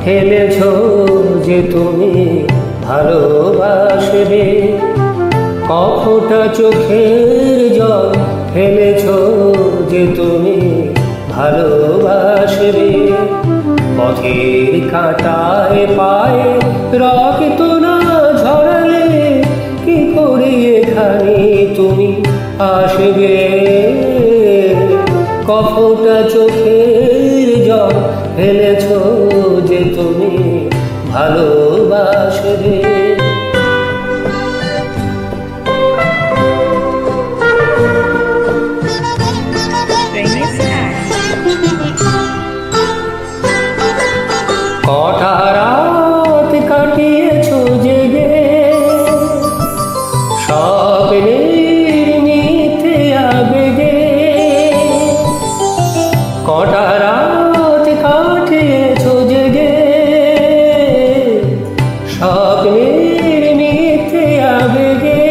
ফেলেছ যে তুমি ভালোবাসবে, কফোটা চোখের জল ফেলেছ যে তুমি ভালোবাসবে। পথের কাঁটায় পায়ে রক্ত না ঝরালে কি করে এখানে তুমি আসবে। কফোটা চোখের জল ফেলেছ যে তুমি ভালোবাসবে। কটা রাত কাটিয়েছ জেগে স্বপ্নের মিথ্যে আবেগে। কটা রাত কাটিয়েছ জেগে স্বপ্নের মিথ্যে আবেগে।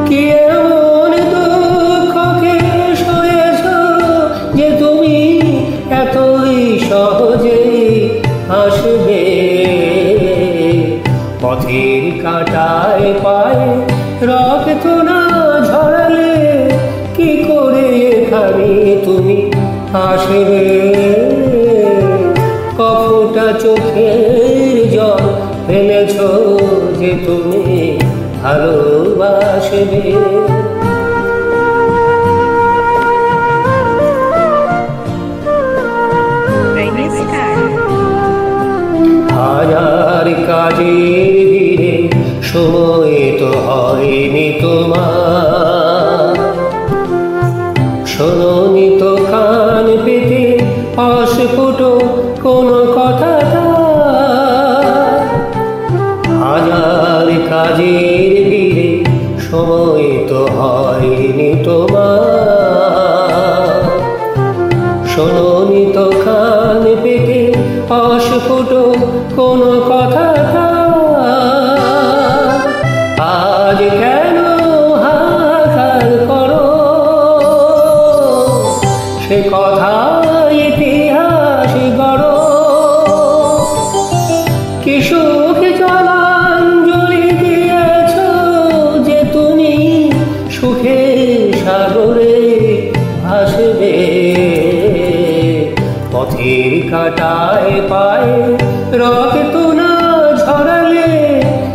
কি এমন দুঃখকে সয়েছ যে তুমি এতই সহজে আসবে। পথের কাঁটায় পায়ে রক্ত না ঝরালে কি করে এখানে তুমি আসবে। কফোটা চোখের জল ফেলেছ যে তুমি ভালোবাসবে। হাজার কাজের ভিড়ে সময় তো হয়নি তোমার, শোনোনি তো কান পেতে অস্ফুট কোনো কথা। হাজার কাজের ভিড়ে সময় তো হয়নি তোমার, শোনোনি তো কান পেতে অস্ফুট কোনো কথা। আজ কেন হাহাকার করো, সে কথা ইতিহাস গড়ো। কি সুখ জলাঞ্জলি দিয়েছ যে তুমি সুখের সাগরে ভাসবে। পথের কাঁটায় পায়ে রক্ত না ঝরালে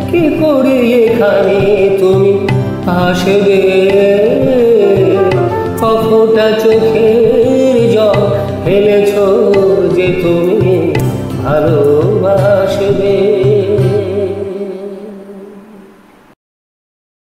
কি করে এখানে তুমি আসবে। কফোটা চোখের জল ফেলেছ যে তুমি ভালোবাসবে।